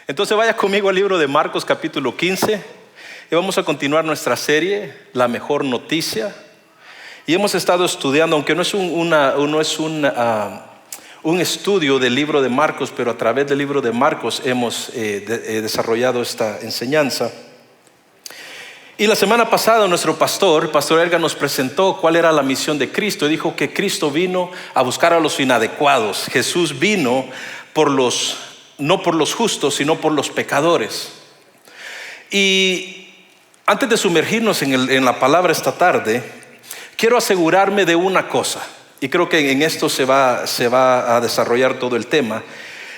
Entonces vaya conmigo al libro de Marcos capítulo 15 y vamos a continuar nuestra serie, La Mejor Noticia. Y hemos estado estudiando, aunque no es un estudio del libro de Marcos, pero a través del libro de Marcos hemos desarrollado esta enseñanza. Y la semana pasada nuestro pastor Edgar, nos presentó cuál era la misión de Cristo. Dijo que Cristo vino a buscar a los inadecuados. Jesús vino no por los justos, sino por los pecadores. Y antes de sumergirnos en la palabra esta tarde, quiero asegurarme de una cosa, y creo que en esto se va a desarrollar todo el tema,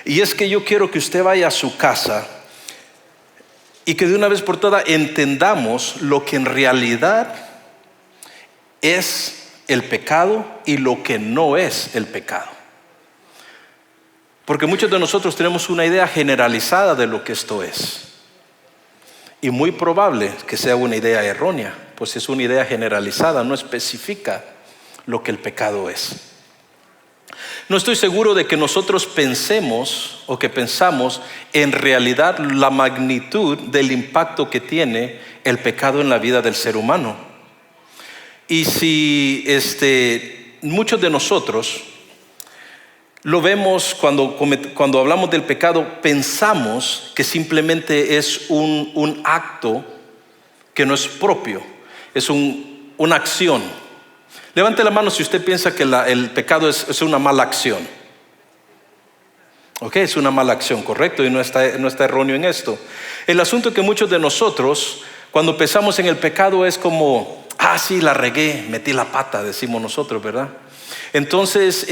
y es que yo quiero que usted vaya a su casa y que de una vez por todas entendamos lo que en realidad es el pecado y lo que no es el pecado. Porque muchos de nosotros tenemos una idea generalizada de lo que esto es. Y muy probable que sea una idea errónea, pues es una idea generalizada, no especifica lo que el pecado es. No estoy seguro de que nosotros pensemos o que pensamos en realidad la magnitud del impacto que tiene el pecado en la vida del ser humano. Y si muchos de nosotros lo vemos cuando hablamos del pecado, pensamos que simplemente es un acto que no es propio, es una acción. Levante la mano si usted piensa que el pecado es una mala acción. Ok, es una mala acción, correcto, y no está erróneo en esto. El asunto es que muchos de nosotros, cuando pensamos en el pecado, es como, sí, la regué, metí la pata, decimos nosotros, ¿verdad? Entonces,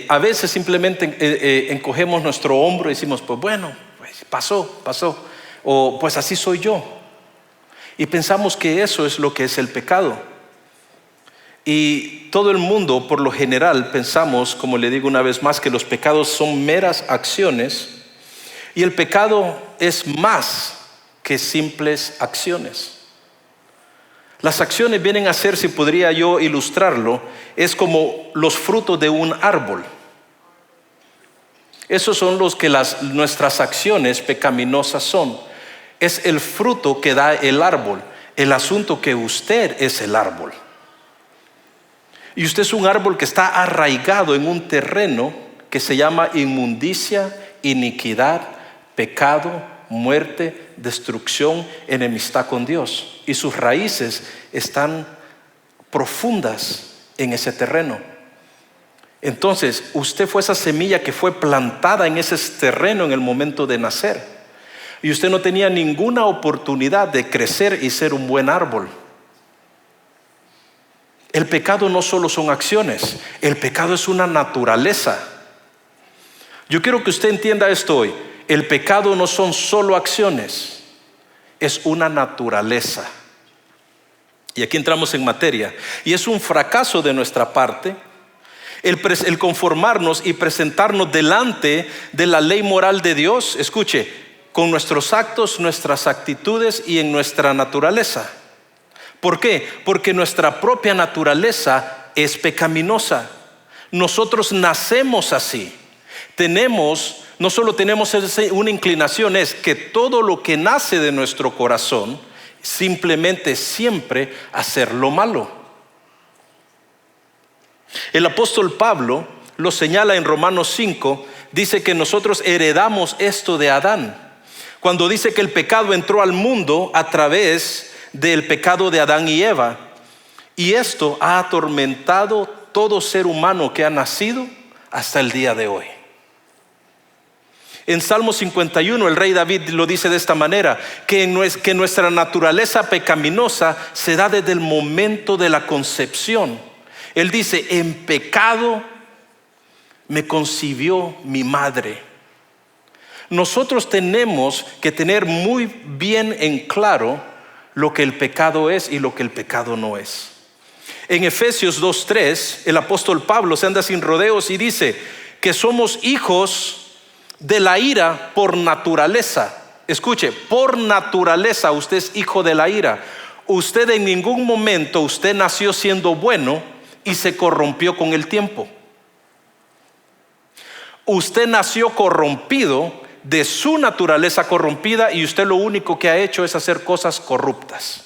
a veces simplemente encogemos nuestro hombro y decimos, pues bueno, pues pasó, o pues así soy yo. Y pensamos que eso es lo que es el pecado. Y todo el mundo, por lo general, pensamos, como le digo una vez más, que los pecados son meras acciones, y el pecado es más que simples acciones. Las acciones vienen a ser, si podría yo ilustrarlo, es como los frutos de un árbol. Esos son los que nuestras acciones pecaminosas son. Es el fruto que da el árbol. El asunto que usted es el árbol. Y usted es un árbol que está arraigado en un terreno que se llama inmundicia, iniquidad, pecado, muerte, destrucción, enemistad con Dios. Y sus raíces están profundas en ese terreno. Entonces, usted fue esa semilla que fue plantada en ese terreno en el momento de nacer. Y usted no tenía ninguna oportunidad de crecer y ser un buen árbol. El pecado no solo son acciones, el pecado es una naturaleza. Yo quiero que usted entienda esto hoy. El pecado no son solo acciones, es una naturaleza. Y aquí entramos en materia. Y es un fracaso de nuestra parte el conformarnos y presentarnos delante de la ley moral de Dios, escuche, con nuestros actos, nuestras actitudes y en nuestra naturaleza. ¿Por qué? Porque nuestra propia naturaleza es pecaminosa. Nosotros nacemos así. No solo tenemos una inclinación, es que todo lo que nace de nuestro corazón, simplemente siempre hacer lo malo. El apóstol Pablo lo señala en Romanos 5, dice que nosotros heredamos esto de Adán. Cuando dice que el pecado entró al mundo a través del pecado de Adán y Eva, y esto ha atormentado todo ser humano que ha nacido hasta el día de hoy. En Salmo 51 el rey David lo dice de esta manera, que nuestra naturaleza pecaminosa se da desde el momento de la concepción. Él dice, en pecado me concibió mi madre. Nosotros tenemos que tener muy bien en claro lo que el pecado es y lo que el pecado no es. En Efesios 2:3, el apóstol Pablo se anda sin rodeos y dice que somos hijos de la ira por naturaleza. Escuche, por naturaleza usted es hijo de la ira. Usted en ningún momento, usted nació siendo bueno y se corrompió con el tiempo. Usted nació corrompido de su naturaleza corrompida y usted lo único que ha hecho es hacer cosas corruptas.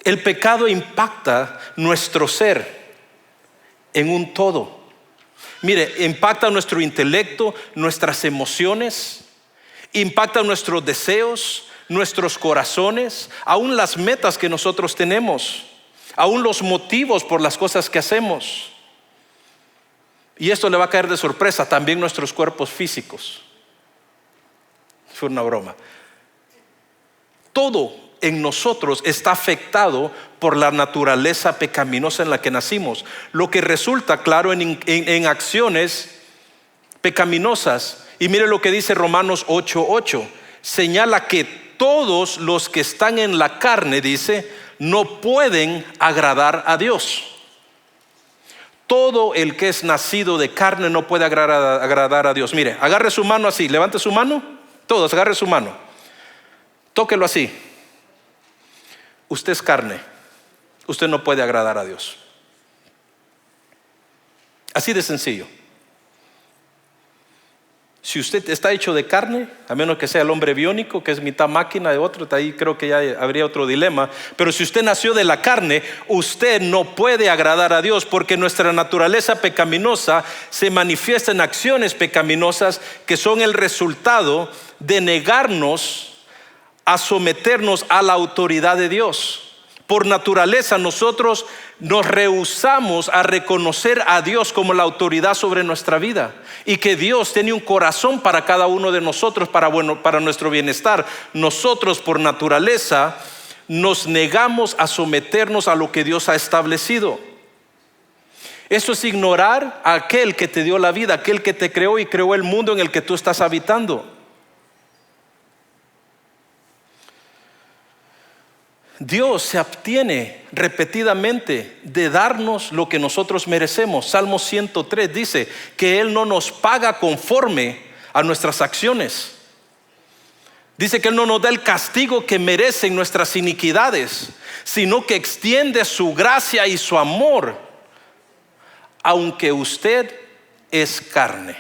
El pecado impacta nuestro ser en un todo. Mire, impacta nuestro intelecto, nuestras emociones, impacta nuestros deseos, nuestros corazones, aún las metas que nosotros tenemos, aún los motivos por las cosas que hacemos. Y esto le va a caer de sorpresa, también nuestros cuerpos físicos. Fue una broma. Todo en nosotros está afectado por la naturaleza pecaminosa en la que nacimos, lo que resulta claro en acciones pecaminosas. Y mire lo que dice Romanos 8:8, señala que todos los que están en la carne, dice, no pueden agradar a Dios. Todo el que es nacido de carne no puede agradar a Dios. Mire, agarre su mano así, levante su mano, todos agarre su mano, tóquelo así. Usted es carne, usted no puede agradar a Dios. Así de sencillo. Si usted está hecho de carne, a menos que sea el hombre biónico, que es mitad máquina de otro, ahí creo que ya habría otro dilema. Pero si usted nació de la carne, usted no puede agradar a Dios, porque nuestra naturaleza pecaminosa se manifiesta en acciones pecaminosas que son el resultado de negarnos a someternos a la autoridad de Dios. Por naturaleza nosotros nos rehusamos a reconocer a Dios como la autoridad sobre nuestra vida y que Dios tiene un corazón para cada uno de nosotros para nuestro bienestar. Nosotros por naturaleza nos negamos a someternos a lo que Dios ha establecido. Eso es ignorar a aquel que te dio la vida, aquel que te creó y creó el mundo en el que tú estás habitando. Dios se abstiene repetidamente de darnos lo que nosotros merecemos. Salmo 103 dice que Él no nos paga conforme a nuestras acciones. Dice que Él no nos da el castigo que merecen nuestras iniquidades, sino que extiende su gracia y su amor. Aunque usted es carne,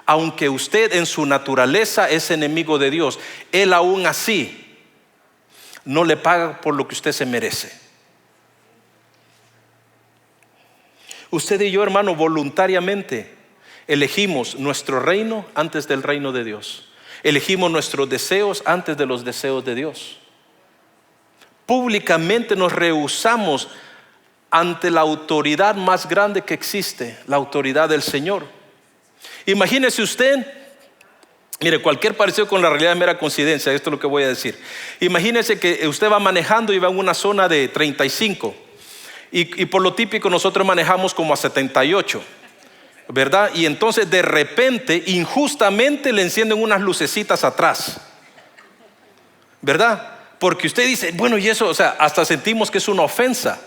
aunque usted en su naturaleza es enemigo de Dios, Él aún así no le paga por lo que usted se merece. Usted y yo, hermano, voluntariamente elegimos nuestro reino antes del reino de Dios. Elegimos nuestros deseos antes de los deseos de Dios. Públicamente nos rehusamos ante la autoridad más grande que existe, la autoridad del Señor. Imagínese usted. Mire, cualquier parecido con la realidad es mera coincidencia. Esto es lo que voy a decir. Imagínese que usted va manejando y va en una zona de 35 y por lo típico nosotros manejamos como a 78, ¿verdad? Y entonces de repente, injustamente le encienden unas lucecitas atrás, ¿verdad? Porque usted dice, bueno, y eso, o sea, hasta sentimos que es una ofensa,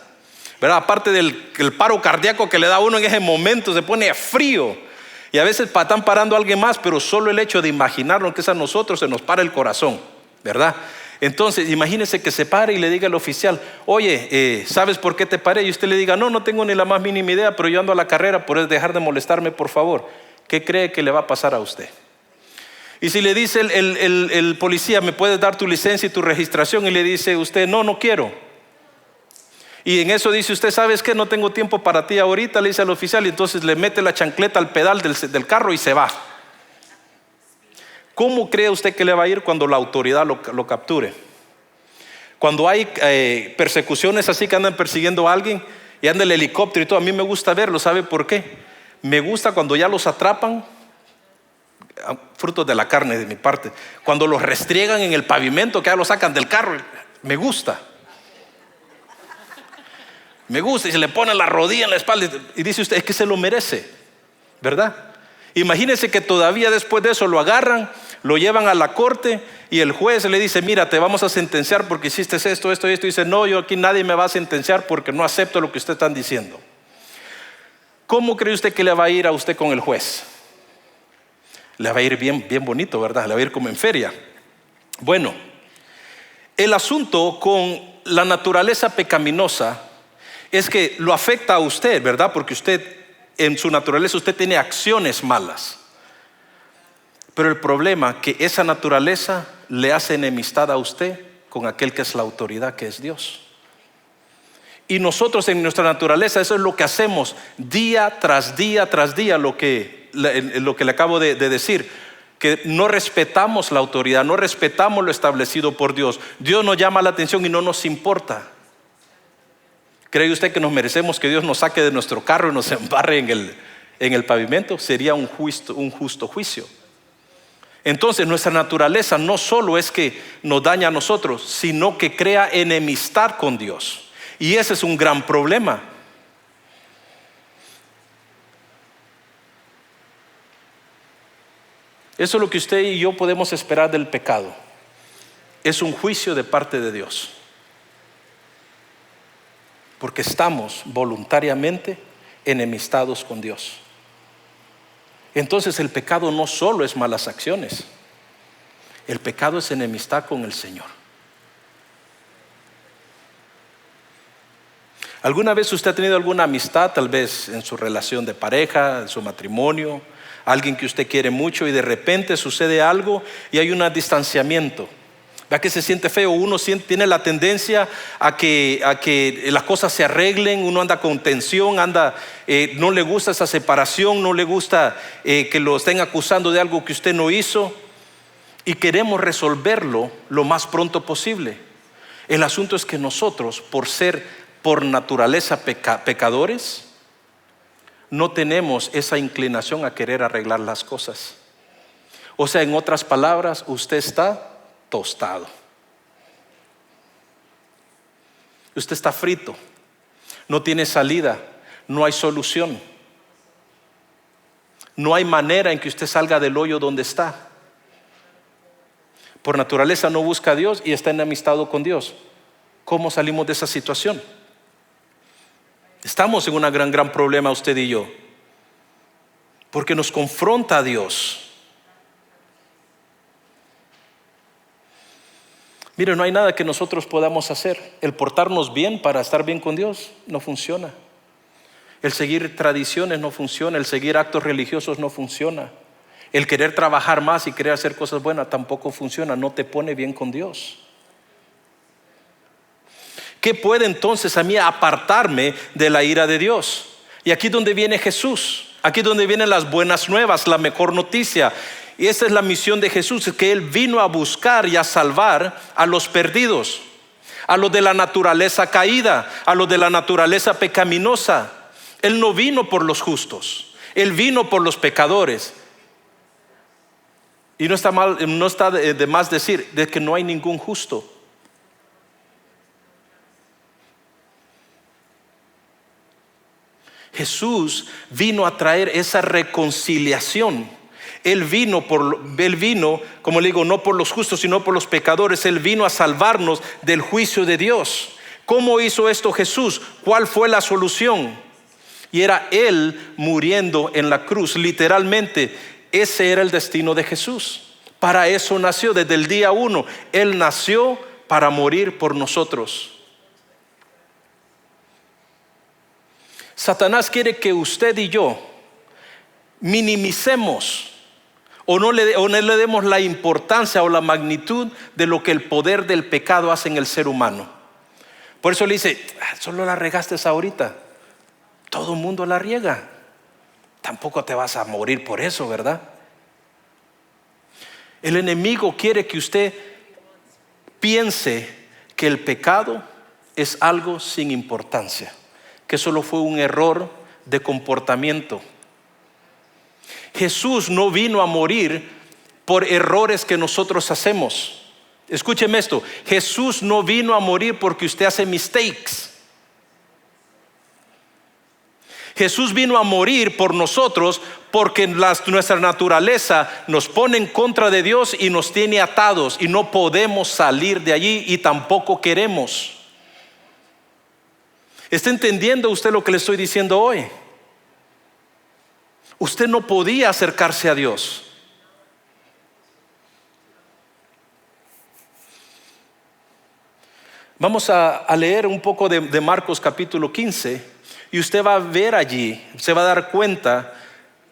¿verdad? Aparte del paro cardíaco que le da a uno en ese momento, se pone frío. Y a veces están parando a alguien más, pero solo el hecho de imaginarnos que es a nosotros se nos para el corazón, ¿verdad? Entonces, imagínese que se pare y le diga al oficial, oye, ¿sabes por qué te paré? Y usted le diga, no tengo ni la más mínima idea, pero yo ando a la carrera, por dejar de molestarme, por favor. ¿Qué cree que le va a pasar a usted? Y si le dice el policía, ¿me puedes dar tu licencia y tu registración? Y le dice usted, no quiero. Y en eso dice usted, ¿sabes qué? No tengo tiempo para ti ahorita, le dice al oficial, y entonces le mete la chancleta al pedal del carro y se va. ¿Cómo cree usted que le va a ir cuando la autoridad lo capture? Cuando hay persecuciones así que andan persiguiendo a alguien y anda el helicóptero y todo, a mí me gusta verlo, ¿sabe por qué? Me gusta cuando ya los atrapan, frutos de la carne de mi parte, cuando los restriegan en el pavimento, que ya los sacan del carro, me gusta y se le pone la rodilla en la espalda y dice usted, es que se lo merece, ¿verdad? Imagínese que todavía después de eso lo agarran, lo llevan a la corte y el juez le dice, mira, te vamos a sentenciar porque hiciste esto y dice, no, yo aquí nadie me va a sentenciar porque no acepto lo que ustedes están diciendo. ¿Cómo cree usted que le va a ir a usted con el juez? Le va a ir bien bonito, ¿verdad? Le va a ir como en feria. Bueno, el asunto con la naturaleza pecaminosa es que lo afecta a usted, ¿verdad? Porque usted en su naturaleza usted tiene acciones malas. Pero el problema es que esa naturaleza le hace enemistad a usted con aquel que es la autoridad, que es Dios. Y nosotros en nuestra naturaleza, eso es lo que hacemos día tras día tras día, lo que le acabo de decir, que no respetamos la autoridad, no respetamos lo establecido por Dios. Dios nos llama la atención y no nos importa. ¿Cree usted que nos merecemos que Dios nos saque de nuestro carro y nos embarre en el pavimento? Sería un justo juicio. Entonces nuestra naturaleza no solo es que nos daña a nosotros, sino que crea enemistad con Dios. Y ese es un gran problema. Eso es lo que usted y yo podemos esperar del pecado. Es un juicio de parte de Dios. Porque estamos voluntariamente enemistados con Dios. Entonces el pecado no solo es malas acciones. El pecado es enemistad con el Señor. ¿Alguna vez usted ha tenido alguna amistad, tal vez en su relación de pareja, en su matrimonio, alguien que usted quiere mucho y de repente sucede algo y hay un distanciamiento? ¿Verdad que se siente feo? Uno tiene la tendencia a que las cosas se arreglen, uno anda con tensión, no le gusta esa separación, no le gusta que lo estén acusando de algo que usted no hizo y queremos resolverlo lo más pronto posible. El asunto es que nosotros, por naturaleza pecadores, no tenemos esa inclinación a querer arreglar las cosas. O sea, en otras palabras, usted está tostado. Usted está frito. No tiene salida. No hay solución. No hay manera en que usted salga del hoyo donde está. Por naturaleza no busca a Dios y está enemistado con Dios. ¿Cómo salimos de esa situación? Estamos en un gran problema usted y yo. Porque nos confronta a Dios. Mire, no hay nada que nosotros podamos hacer. El portarnos bien para estar bien con Dios no funciona. El seguir tradiciones no funciona. El seguir actos religiosos no funciona. El querer trabajar más y querer hacer cosas buenas tampoco funciona. No te pone bien con Dios. ¿Qué puede entonces a mí apartarme de la ira de Dios? Y aquí es donde viene Jesús. Aquí es donde vienen las buenas nuevas, la mejor noticia. Y esta es la misión de Jesús, que Él vino a buscar y a salvar a los perdidos, a los de la naturaleza caída, a los de la naturaleza pecaminosa. Él no vino por los justos, Él vino por los pecadores. Y no está de más decir de que no hay ningún justo. Jesús vino a traer esa reconciliación. Él vino, como le digo, no por los justos, sino por los pecadores. Él vino a salvarnos del juicio de Dios. ¿Cómo hizo esto Jesús? ¿Cuál fue la solución? Y era Él muriendo en la cruz. Literalmente, ese era el destino de Jesús. Para eso nació desde el día 1. Él nació para morir por nosotros. Satanás quiere que usted y yo minimicemos o no le demos la importancia o la magnitud de lo que el poder del pecado hace en el ser humano. Por eso le dice, solo la regaste ahorita. Todo el mundo la riega. Tampoco te vas a morir por eso, ¿verdad? El enemigo quiere que usted piense que el pecado es algo sin importancia, que solo fue un error de comportamiento. Jesús no vino a morir por errores que nosotros hacemos. Escúcheme esto, Jesús no vino a morir porque usted hace mistakes. Jesús vino a morir por nosotros porque nuestra naturaleza nos pone en contra de Dios y nos tiene atados y no podemos salir de allí y tampoco queremos. ¿Está entendiendo usted lo que le estoy diciendo hoy? Usted no podía acercarse a Dios. Vamos a leer un poco de Marcos capítulo 15 Y usted va a ver allí, se va a dar cuenta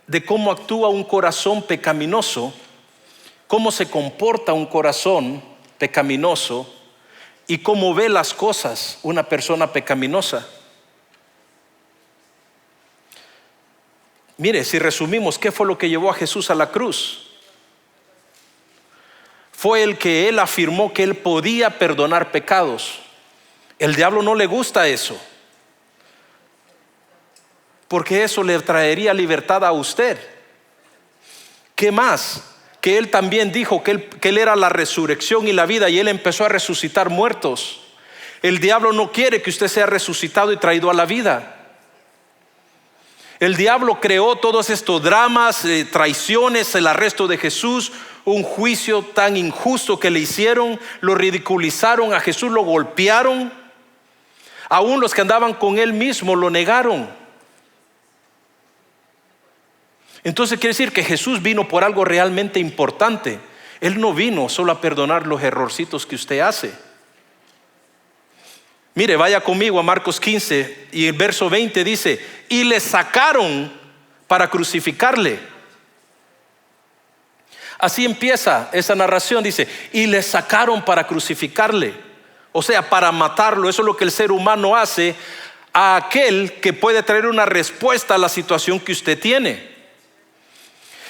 de cómo actúa un corazón pecaminoso, cómo se comporta un corazón pecaminoso y cómo ve las cosas una persona pecaminosa. Mire, si resumimos, ¿qué fue lo que llevó a Jesús a la cruz? Fue el que él afirmó que él podía perdonar pecados. El diablo no le gusta eso, porque eso le traería libertad a usted. ¿Qué más? Que él también dijo que él era la resurrección y la vida, y él empezó a resucitar muertos. El diablo no quiere que usted sea resucitado y traído a la vida. El diablo creó todos estos dramas, traiciones, el arresto de Jesús, un juicio tan injusto que le hicieron, lo ridiculizaron a Jesús, lo golpearon. Aún los que andaban con él mismo lo negaron. Entonces quiere decir que Jesús vino por algo realmente importante. Él no vino solo a perdonar los errorcitos que usted hace. Mire, vaya conmigo a Marcos 15 y el verso 20 dice: y le sacaron para crucificarle. Así empieza esa narración, dice, y le sacaron para crucificarle. O sea, para matarlo. Eso es lo que el ser humano hace a aquel que puede traer una respuesta a la situación que usted tiene.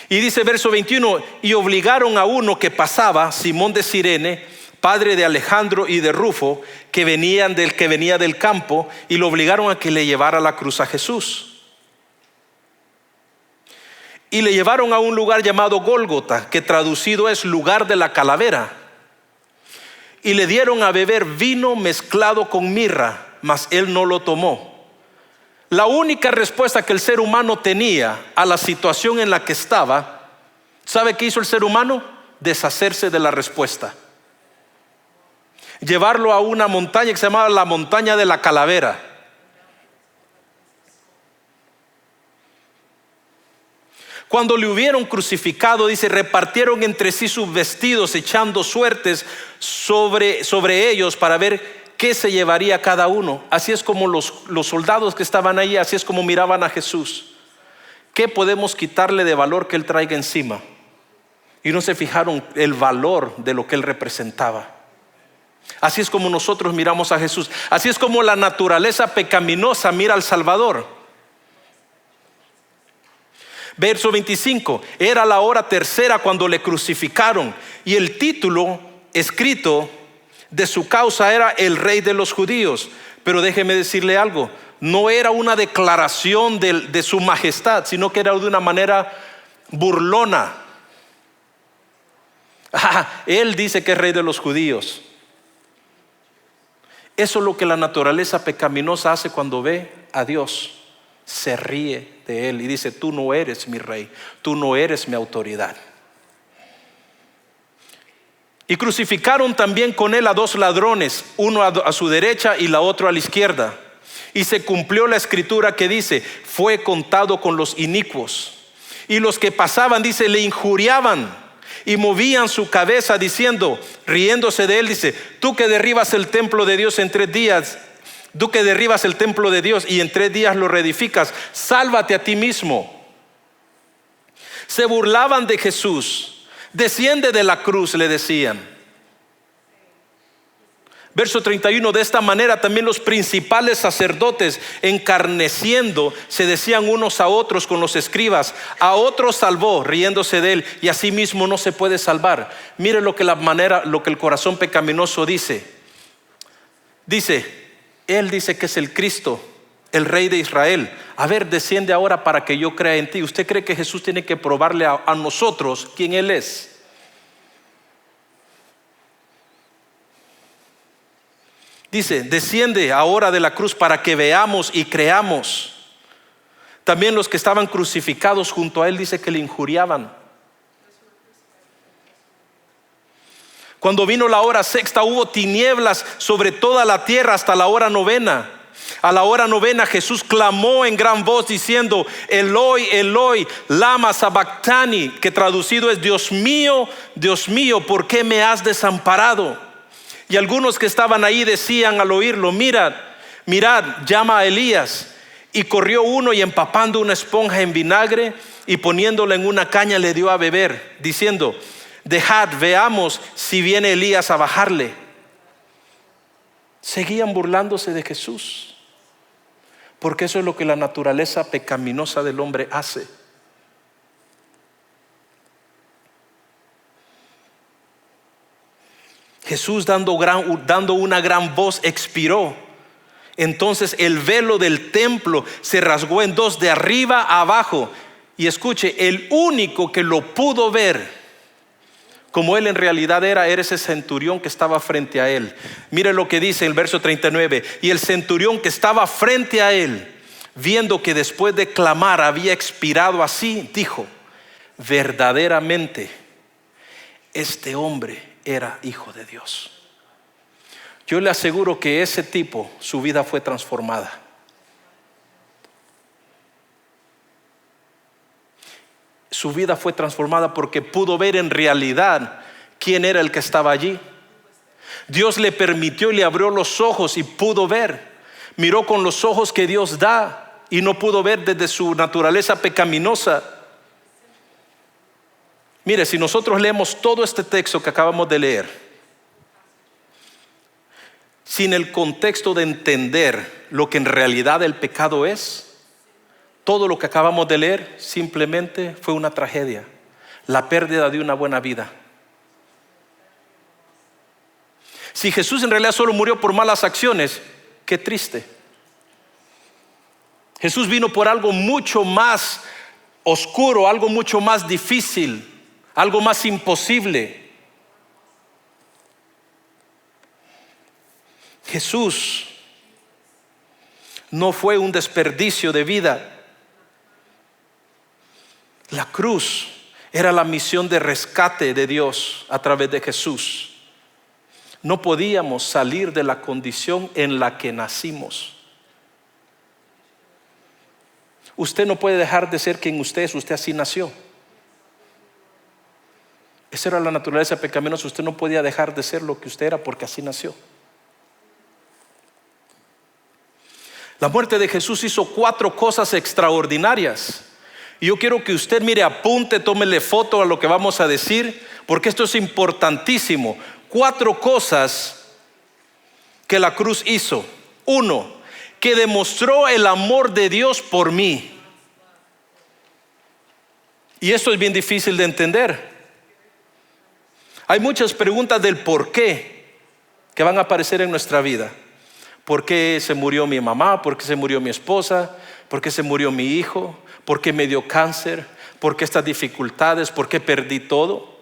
Y dice verso 21, y obligaron a uno que pasaba, Simón de Cirene, padre de Alejandro y de Rufo, que venía del campo, y lo obligaron a que le llevara la cruz a Jesús. Y le llevaron a un lugar llamado Gólgota, que traducido es lugar de la calavera. Y le dieron a beber vino mezclado con mirra, mas él no lo tomó. La única respuesta que el ser humano tenía a la situación en la que estaba, ¿sabe qué hizo el ser humano? Deshacerse de la respuesta. Llevarlo a una montaña que se llamaba la montaña de la calavera. Cuando le hubieron crucificado, dice, repartieron entre sí sus vestidos, echando suertes sobre ellos para ver qué se llevaría cada uno. Así es como los soldados que estaban ahí, así es como miraban a Jesús. ¿Qué podemos quitarle de valor que él traiga encima? Y no se fijaron el valor de lo que él representaba. Así es como nosotros miramos a Jesús. Así es como la naturaleza pecaminosa mira al Salvador. Verso 25, era la hora tercera cuando le crucificaron, y el título escrito de su causa era el Rey de los Judíos. Pero déjeme decirle algo, no era una declaración de su majestad, sino que era de una manera burlona. Él dice que es Rey de los Judíos. Eso es lo que la naturaleza pecaminosa hace cuando ve a Dios. Se ríe de él y dice: tú no eres mi rey, tú no eres mi autoridad. Y crucificaron también con él a dos ladrones, uno a su derecha y la otra a la izquierda. Y se cumplió la escritura que dice: fue contado con los inicuos. Y los que pasaban, dice, le injuriaban y movían su cabeza diciendo, riéndose de él, dice: tú que derribas el templo de Dios en 3 días, tú que derribas el templo de Dios y en 3 días lo reedificas, sálvate a ti mismo. Se burlaban de Jesús. Desciende de la cruz, le decían. Verso 31, de esta manera también los principales sacerdotes, encarneciendo, se decían unos a otros con los escribas: a otro salvó, riéndose de él, y a sí mismo no se puede salvar. Mire lo que el corazón pecaminoso dice. Él dice que es el Cristo, el Rey de Israel. A ver, desciende ahora para que yo crea en ti. ¿Usted cree que Jesús tiene que probarle a nosotros quién Él es? Dice: desciende ahora de la cruz para que veamos y creamos. También los que estaban crucificados junto a Él, dice que le injuriaban. Cuando vino la hora sexta, hubo tinieblas sobre toda la tierra hasta la hora novena. A la hora novena Jesús clamó en gran voz diciendo: Eloi, Eloi, lama sabactani, que traducido es: Dios mío, ¿por qué me has desamparado? Y algunos que estaban ahí decían al oírlo: mirad, llama a Elías. Y corrió uno y empapando una esponja en vinagre y poniéndola en una caña le dio a beber, diciendo: dejad, veamos si viene Elías a bajarle. Seguían burlándose de Jesús, porque eso es lo que la naturaleza pecaminosa del hombre hace. Jesús dando una gran voz expiró. Entonces el velo del templo se rasgó en dos, de arriba a abajo. Y escuche, el único que lo pudo ver como él en realidad era ese centurión que estaba frente a él. Mire lo que dice el verso 39. Y el centurión que estaba frente a él, viendo que después de clamar había expirado así, dijo: verdaderamente este hombre era hijo de Dios. Yo le aseguro que ese tipo, su vida fue transformada. Su vida fue transformada porque pudo ver en realidad quién era el que estaba allí. Dios le permitió y le abrió los ojos y pudo ver. Miró con los ojos que Dios da y no pudo ver desde su naturaleza pecaminosa. Mire, si nosotros leemos todo este texto que acabamos de leer sin el contexto de entender lo que en realidad el pecado es, todo lo que acabamos de leer simplemente fue una tragedia, la pérdida de una buena vida. Si Jesús en realidad solo murió por malas acciones, qué triste. Jesús vino por algo mucho más oscuro, algo mucho más difícil, algo más imposible. Jesús no fue un desperdicio de vida. La cruz era la misión de rescate de Dios a través de Jesús. No podíamos salir de la condición en la que nacimos. Usted no puede dejar de ser quien usted es, usted así nació. Esa era la naturaleza pecaminosa. Usted no podía dejar de ser lo que usted era porque así nació. La muerte de Jesús hizo 4 cosas extraordinarias. Y yo quiero que usted mire, apunte, tómele foto a lo que vamos a decir, porque esto es importantísimo. 4 cosas que la cruz hizo. 1, que demostró el amor de Dios por mí. Y esto es bien difícil de entender. Hay muchas preguntas del por qué que van a aparecer en nuestra vida. ¿Por qué se murió mi mamá? ¿Por qué se murió mi esposa? ¿Por qué se murió mi hijo? ¿Por qué me dio cáncer? ¿Por qué estas dificultades? ¿Por qué perdí todo?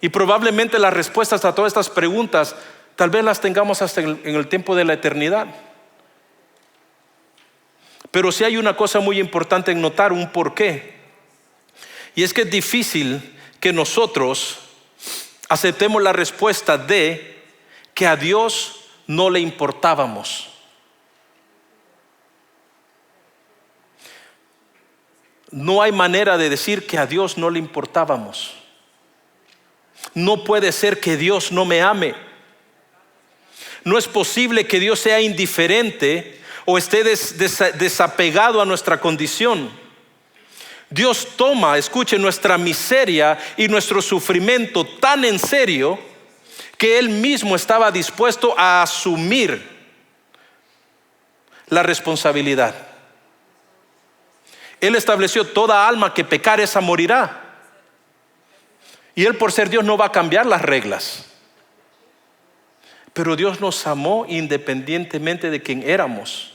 Y probablemente las respuestas a todas estas preguntas tal vez las tengamos hasta en el tiempo de la eternidad. Pero sí hay una cosa muy importante en notar, un por qué. Y es que es difícil que nosotros aceptemos la respuesta de que a Dios no le importábamos. No hay manera de decir que a Dios no le importábamos. No puede ser que Dios no me ame. No es posible que Dios sea indiferente o esté desapegado a nuestra condición. Dios toma, escuche, nuestra miseria y nuestro sufrimiento tan en serio que Él mismo estaba dispuesto a asumir la responsabilidad. Él estableció: toda alma que pecare, esa morirá. Y Él, por ser Dios, no va a cambiar las reglas. Pero Dios nos amó independientemente de quién éramos.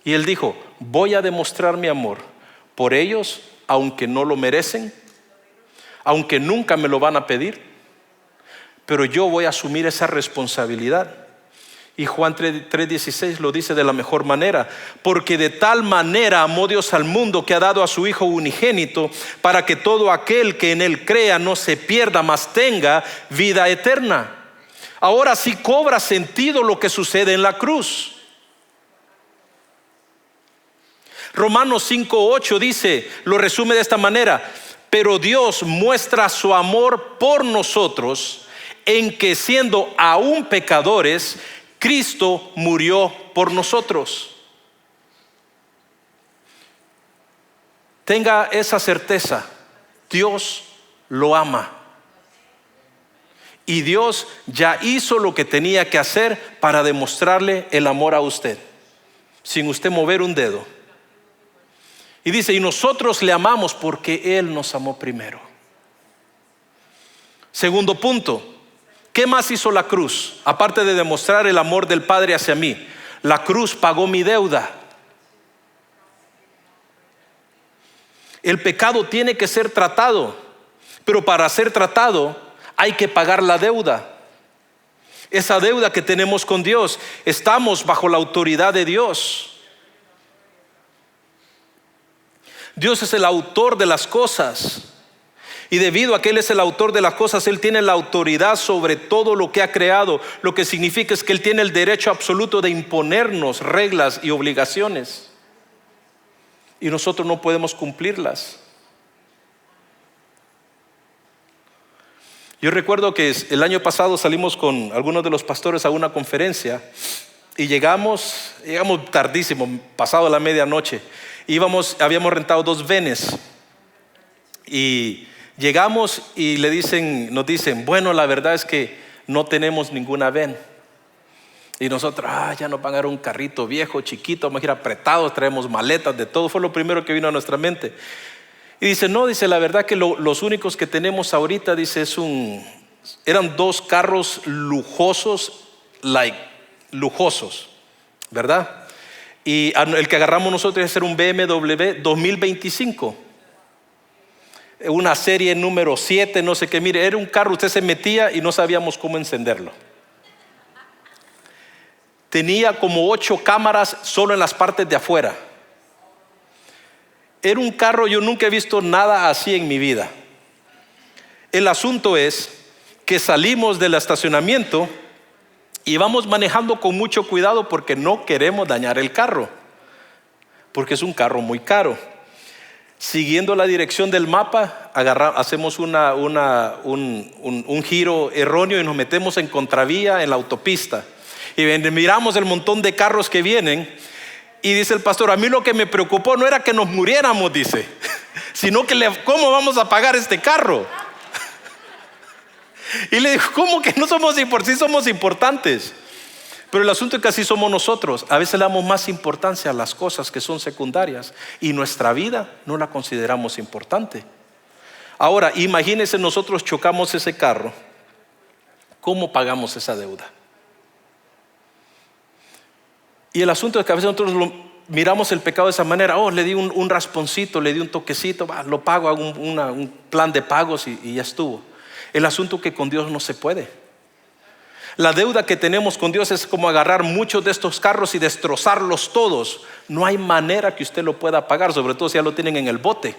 Y Él dijo: voy a demostrar mi amor por ellos, aunque no lo merecen, aunque nunca me lo van a pedir, pero yo voy a asumir esa responsabilidad. Y Juan 3:16 lo dice de la mejor manera: porque de tal manera amó Dios al mundo que ha dado a su Hijo unigénito, para que todo aquel que en Él crea no se pierda, mas tenga vida eterna. Ahora sí cobra sentido lo que sucede en la cruz. Romanos 5:8 dice, lo resume de esta manera: pero Dios muestra su amor por nosotros en que, siendo aún pecadores, Cristo murió por nosotros. Tenga esa certeza, Dios lo ama. Y Dios ya hizo lo que tenía que hacer para demostrarle el amor a usted, sin usted mover un dedo. Y dice, y nosotros le amamos porque Él nos amó primero. Segundo punto, ¿qué más hizo la cruz? Aparte de demostrar el amor del Padre hacia mí, la cruz pagó mi deuda. El pecado tiene que ser tratado, pero para ser tratado hay que pagar la deuda. Esa deuda que tenemos con Dios, estamos bajo la autoridad de Dios. Dios es el autor de las cosas. Y debido a que Él es el autor de las cosas, Él tiene la autoridad sobre todo lo que ha creado. Lo que significa es que Él tiene el derecho absoluto de imponernos reglas y obligaciones. Y nosotros no podemos cumplirlas. Yo recuerdo que el año pasado salimos con algunos de los pastores a una conferencia y llegamos tardísimo, pasado la medianoche. Habíamos rentado 2 venes y llegamos y nos dicen, bueno, la verdad es que no tenemos ninguna ven. Y nosotros, ya nos pagaron un carrito viejo, chiquito, vamos a ir apretados, traemos maletas de todo. Fue lo primero que vino a nuestra mente. Y dice, no, dice, la verdad que los únicos que tenemos ahorita, dice, eran 2 carros lujosos, lujosos, ¿verdad? Y el que agarramos nosotros es un BMW 2025. Una serie número 7, no sé qué, mire, era un carro, usted se metía y no sabíamos cómo encenderlo. Tenía como 8 cámaras solo en las partes de afuera. Era un carro, yo nunca he visto nada así en mi vida. El asunto es que salimos del estacionamiento y vamos manejando con mucho cuidado porque no queremos dañar el carro, porque es un carro muy caro. Siguiendo la dirección del mapa, hacemos un giro erróneo y nos metemos en contravía en la autopista. Y miramos el montón de carros que vienen. Y dice el pastor, a mí lo que me preocupó no era que nos muriéramos, dice, sino que ¿cómo vamos a pagar este carro? Y le dijo, ¿cómo que no somos importantes? Sí somos importantes. Pero el asunto es que así somos nosotros. A veces le damos más importancia a las cosas que son secundarias y nuestra vida no la consideramos importante. Ahora, imagínense, nosotros chocamos ese carro. ¿Cómo pagamos esa deuda? Y el asunto es que a veces nosotros miramos el pecado de esa manera. Le di un rasponcito, le di un toquecito, lo pago, hago un plan de pagos y ya estuvo. El asunto es que con Dios no se puede. La deuda que tenemos con Dios es como agarrar muchos de estos carros y destrozarlos todos. No hay manera que usted lo pueda pagar, sobre todo si ya lo tienen en el bote.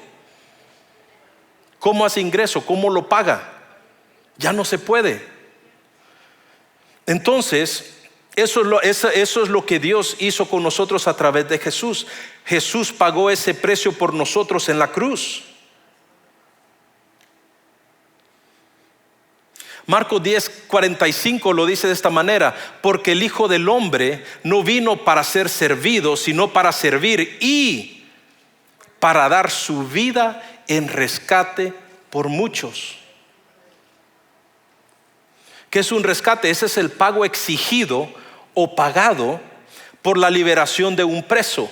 ¿Cómo hace ingreso? ¿Cómo lo paga? Ya no se puede. Entonces, eso es lo que Dios hizo con nosotros a través de Jesús. Jesús pagó ese precio por nosotros en la cruz. Marcos 10:45 lo dice de esta manera: porque el Hijo del Hombre no vino para ser servido, sino para servir y para dar su vida en rescate por muchos. ¿Qué es un rescate? Ese es el pago exigido o pagado por la liberación de un preso.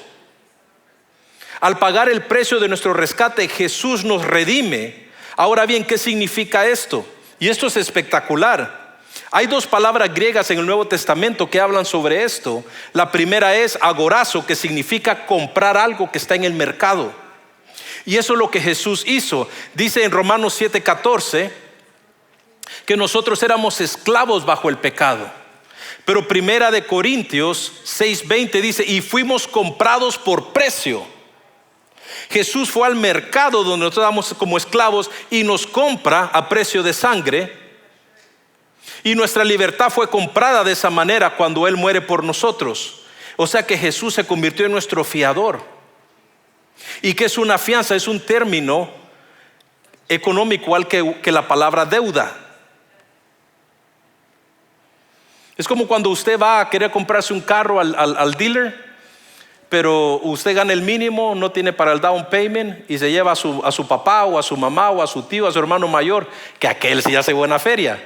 Al pagar el precio de nuestro rescate, Jesús nos redime. Ahora bien, ¿qué significa esto? Y esto es espectacular. Hay 2 palabras griegas en el Nuevo Testamento que hablan sobre esto. La primera es agorazo, que significa comprar algo que está en el mercado. Y eso es lo que Jesús hizo. Dice en Romanos 7:14 que nosotros éramos esclavos bajo el pecado. Pero Primera de Corintios 6:20 dice: y fuimos comprados por precio. Jesús fue al mercado donde nosotros estábamos como esclavos y nos compra a precio de sangre. Y nuestra libertad fue comprada de esa manera cuando Él muere por nosotros. O sea que Jesús se convirtió en nuestro fiador. ¿Y qué es una fianza? Es un término económico igual que la palabra deuda. Es como cuando usted va a querer comprarse un carro al dealer, pero usted gana el mínimo, no tiene para el down payment y se lleva a su papá o a su mamá o a su tío, a su hermano mayor, que aquel sí hace buena feria,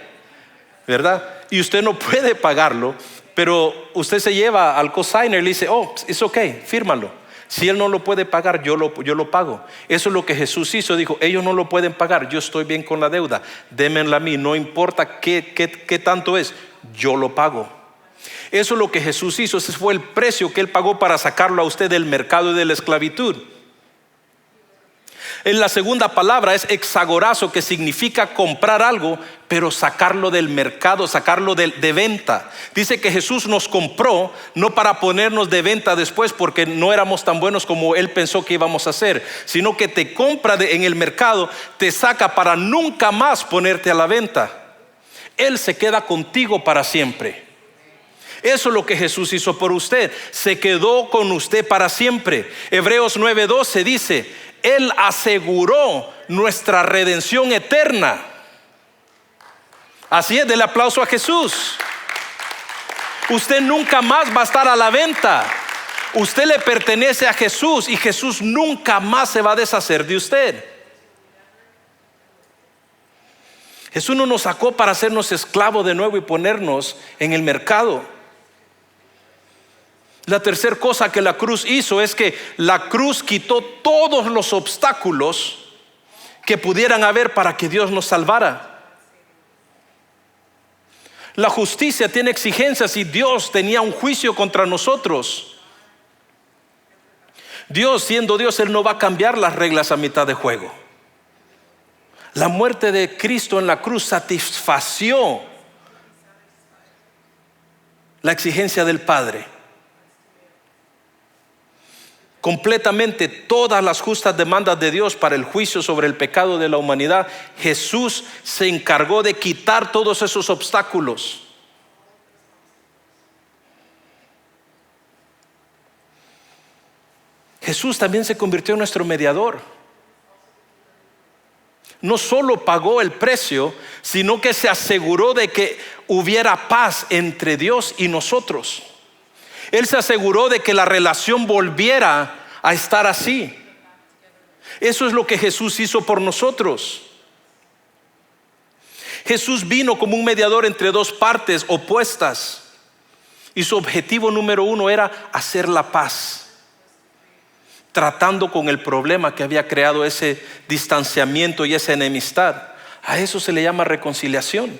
¿verdad? Y usted no puede pagarlo, pero usted se lleva al cosigner y le dice, oh, it's okay, fírmalo. Si él no lo puede pagar, yo lo pago. Eso es lo que Jesús hizo. Dijo, ellos no lo pueden pagar, yo estoy bien con la deuda, démenla a mí, no importa qué tanto es, yo lo pago. Eso es lo que Jesús hizo. Ese fue el precio que él pagó para sacarlo a usted del mercado y de la esclavitud. En la segunda palabra es exagorazo, que significa comprar algo, pero sacarlo del mercado, sacarlo de venta. Dice que Jesús nos compró no para ponernos de venta después porque no éramos tan buenos como él pensó que íbamos a ser, sino que te compra en el mercado, te saca para nunca más ponerte a la venta. Él se queda contigo para siempre. Eso es lo que Jesús hizo por usted. Se quedó con usted para siempre. Hebreos 9:12 dice, Él aseguró nuestra redención eterna. Así es, del aplauso a Jesús. Usted nunca más va a estar a la venta. Usted le pertenece a Jesús y Jesús nunca más se va a deshacer de usted. Jesús no nos sacó para hacernos esclavos de nuevo y ponernos en el mercado. La tercera cosa que la cruz hizo es que la cruz quitó todos los obstáculos que pudieran haber para que Dios nos salvara. La justicia tiene exigencias y Dios tenía un juicio contra nosotros. Dios, siendo Dios, Él no va a cambiar las reglas a mitad de juego. La muerte de Cristo en la cruz satisfació la exigencia del Padre. Completamente todas las justas demandas de Dios para el juicio sobre el pecado de la humanidad, Jesús se encargó de quitar todos esos obstáculos. Jesús también se convirtió en nuestro mediador. No solo pagó el precio, sino que se aseguró de que hubiera paz entre Dios y nosotros. Él se aseguró de que la relación volviera a estar así. Eso es lo que Jesús hizo por nosotros. Jesús vino como un mediador entre dos partes opuestas y su objetivo número uno era hacer la paz, tratando con el problema que había creado ese distanciamiento y esa enemistad. A eso se le llama reconciliación.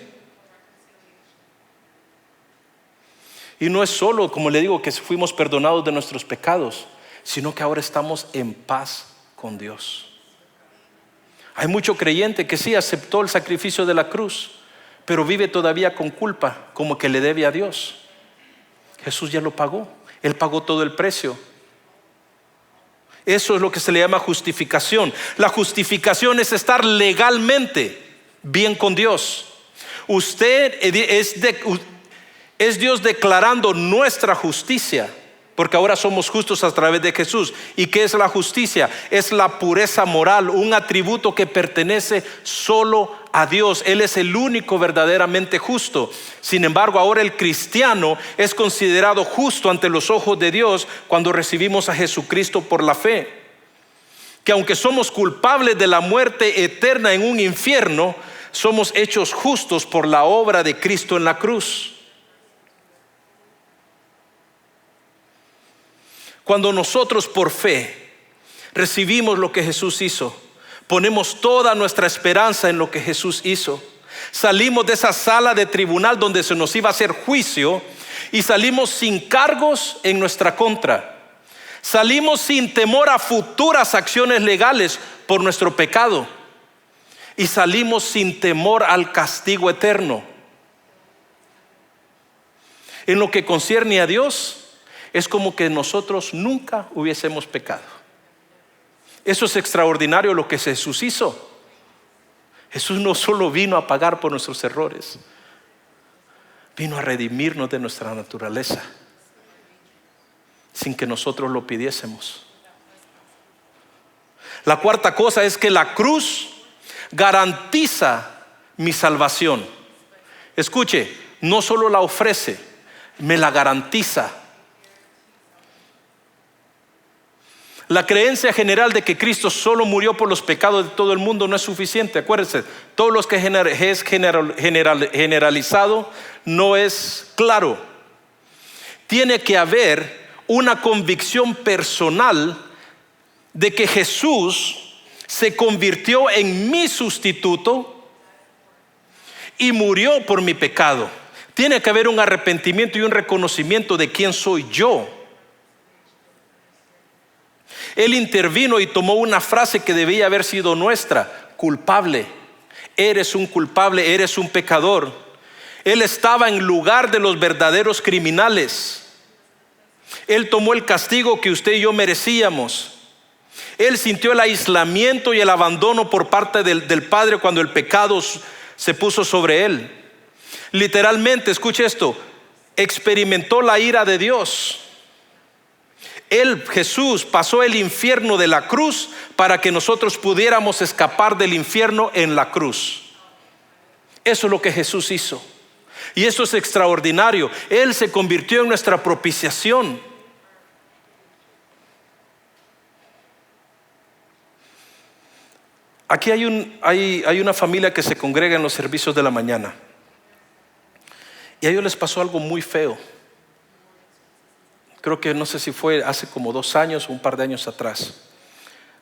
Y no es solo, como le digo, que fuimos perdonados de nuestros pecados, sino que ahora estamos en paz con Dios. Hay mucho creyente que sí aceptó el sacrificio de la cruz, pero vive todavía con culpa, como que le debe a Dios. Jesús ya lo pagó. Él pagó todo el precio. Eso es lo que se le llama justificación. La justificación es estar legalmente bien con Dios. Usted es Dios declarando nuestra justicia, porque ahora somos justos a través de Jesús. ¿Y qué es la justicia? Es la pureza moral, un atributo que pertenece solo a Dios. Él es el único verdaderamente justo. Sin embargo, ahora el cristiano es considerado justo ante los ojos de Dios cuando recibimos a Jesucristo por la fe. Que aunque somos culpables de la muerte eterna en un infierno, somos hechos justos por la obra de Cristo en la cruz. Cuando nosotros por fe recibimos lo que Jesús hizo, ponemos toda nuestra esperanza en lo que Jesús hizo, salimos de esa sala de tribunal donde se nos iba a hacer juicio y salimos sin cargos en nuestra contra. Salimos sin temor a futuras acciones legales por nuestro pecado y salimos sin temor al castigo eterno. En lo que concierne a Dios, es como que nosotros nunca hubiésemos pecado. Eso es extraordinario lo que Jesús hizo. Jesús no solo vino a pagar por nuestros errores, vino a redimirnos de nuestra naturaleza sin que nosotros lo pidiésemos. La cuarta cosa es que la cruz garantiza mi salvación. Escuche, no solo la ofrece, me la garantiza. La creencia general de que Cristo solo murió por los pecados de todo el mundo no es suficiente. Acuérdense, todo lo que es generalizado no es claro. Tiene que haber una convicción personal de que Jesús se convirtió en mi sustituto y murió por mi pecado. Tiene que haber un arrepentimiento y un reconocimiento de quién soy yo. Él intervino y tomó una frase que debía haber sido nuestra: culpable. Eres un culpable, eres un pecador. Él estaba en lugar de los verdaderos criminales. Él tomó el castigo que usted y yo merecíamos. Él sintió el aislamiento y el abandono por parte del Padre cuando el pecado se puso sobre él. Literalmente, escuche esto, experimentó la ira de Dios. Jesús pasó el infierno de la cruz para que nosotros pudiéramos escapar del infierno en la cruz. Eso es lo que Jesús hizo. Y eso es extraordinario. Él se convirtió en nuestra propiciación. Aquí hay una familia que se congrega en los servicios de la mañana. Y a ellos les pasó algo muy feo. Creo que no sé si fue hace como 2 años o un par de años atrás.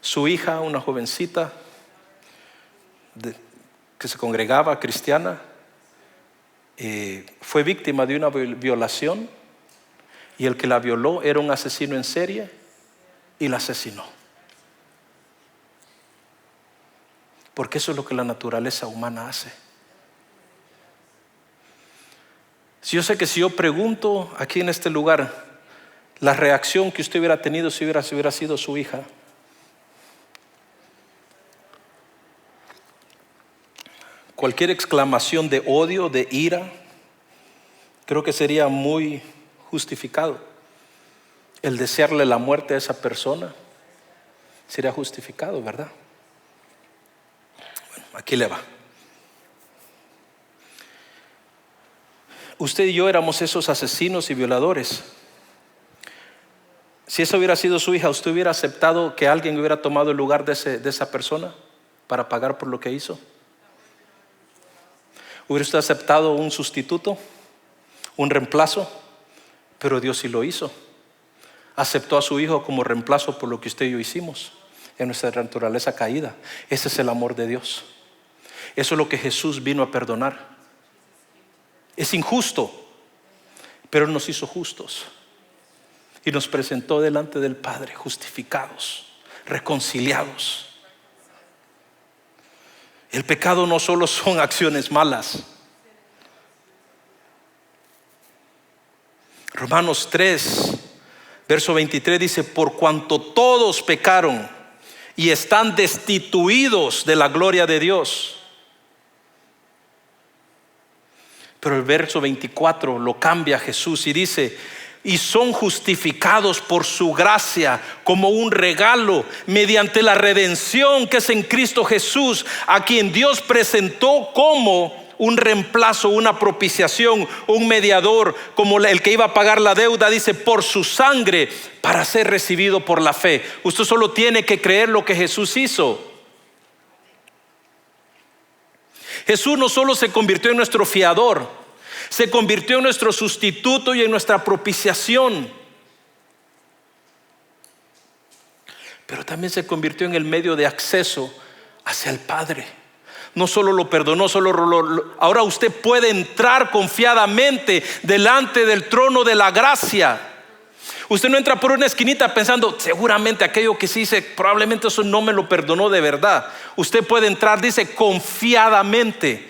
Su hija, una jovencita que se congregaba cristiana, fue víctima de una violación, y el que la violó era un asesino en serie y la asesinó. Porque eso es lo que la naturaleza humana hace. Yo sé que si yo pregunto aquí en este lugar la reacción que usted hubiera tenido si hubiera sido su hija, cualquier exclamación de odio, de ira, creo que sería muy justificado. El desearle la muerte a esa persona sería justificado, ¿verdad? Bueno, aquí le va. Usted y yo éramos esos asesinos y violadores. Si esa hubiera sido su hija, ¿usted hubiera aceptado que alguien hubiera tomado el lugar de esa persona para pagar por lo que hizo? ¿Hubiera usted aceptado un sustituto, un reemplazo? Pero Dios sí lo hizo. Aceptó a su hijo como reemplazo por lo que usted y yo hicimos en nuestra naturaleza caída. Ese es el amor de Dios. Eso es lo que Jesús vino a perdonar. Es injusto, pero nos hizo justos y nos presentó delante del Padre justificados, reconciliados. El pecado no solo son acciones malas. Romanos 3, verso 23 dice: por cuanto todos pecaron y están destituidos de la gloria de Dios. Pero el verso 24 lo cambia Jesús y dice: y son justificados por su gracia como un regalo mediante la redención que es en Cristo Jesús, a quien Dios presentó como un reemplazo, una propiciación, un mediador, como el que iba a pagar la deuda, dice, por su sangre, para ser recibido por la fe. Usted solo tiene que creer lo que Jesús hizo. Jesús no solo se convirtió en nuestro fiador, se convirtió en nuestro sustituto y en nuestra propiciación, pero también se convirtió en el medio de acceso hacia el Padre. No solo lo perdonó, ahora usted puede entrar confiadamente delante del trono de la gracia. Usted no entra por una esquinita pensando: seguramente aquello que sí hice, probablemente eso no me lo perdonó de verdad. Usted puede entrar, dice, confiadamente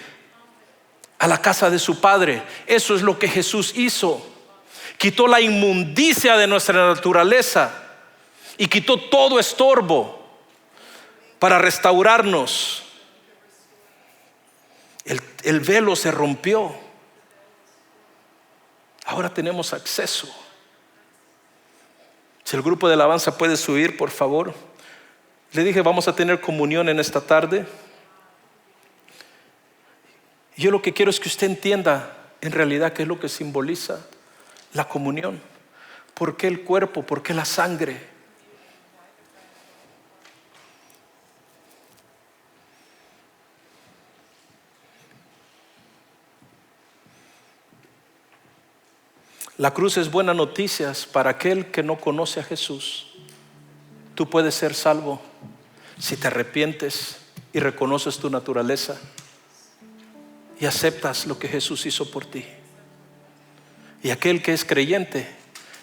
a la casa de su Padre. Eso es lo que Jesús hizo. Quitó la inmundicia de nuestra naturaleza y quitó todo estorbo para restaurarnos. El velo se rompió. Ahora tenemos acceso. Si el grupo de alabanza puede subir, por favor. Le dije, vamos a tener comunión en esta tarde. Yo lo que quiero es que usted entienda en realidad qué es lo que simboliza la comunión. ¿Por qué el cuerpo? ¿Por qué la sangre? La cruz es buena noticia para aquel que no conoce a Jesús. Tú puedes ser salvo si te arrepientes y reconoces tu naturaleza y aceptas lo que Jesús hizo por ti. Y aquel que es creyente,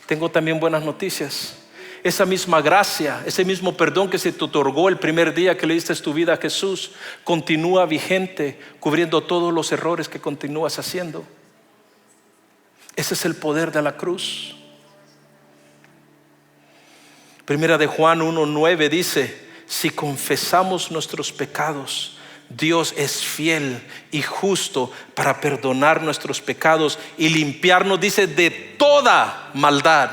tengo también buenas noticias. Esa misma gracia, ese mismo perdón que se te otorgó el primer día que le diste tu vida a Jesús, continúa vigente, cubriendo todos los errores que continúas haciendo. Ese es el poder de la cruz. Primera de Juan 1:9 dice: si confesamos nuestros pecados, Dios es fiel y justo para perdonar nuestros pecados y limpiarnos, dice, de toda maldad.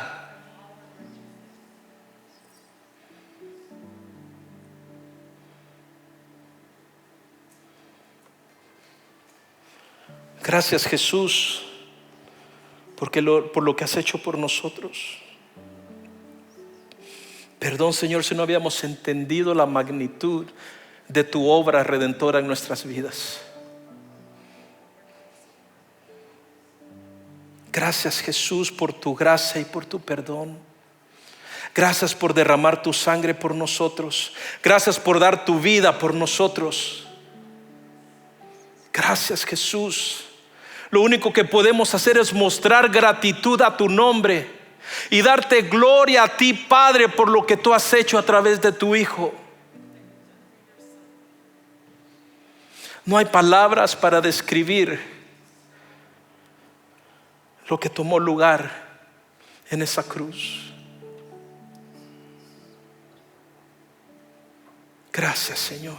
Gracias, Jesús, por lo que has hecho por nosotros. Perdón, Señor, si no habíamos entendido la magnitud de tu obra redentora en nuestras vidas. Gracias, Jesús, por tu gracia y por tu perdón. Gracias por derramar tu sangre por nosotros. Gracias por dar tu vida por nosotros. Gracias, Jesús. Lo único que podemos hacer es mostrar gratitud a tu nombre y darte gloria a ti, Padre, por lo que tú has hecho a través de tu Hijo. No hay palabras para describir lo que tomó lugar en esa cruz. Gracias, Señor.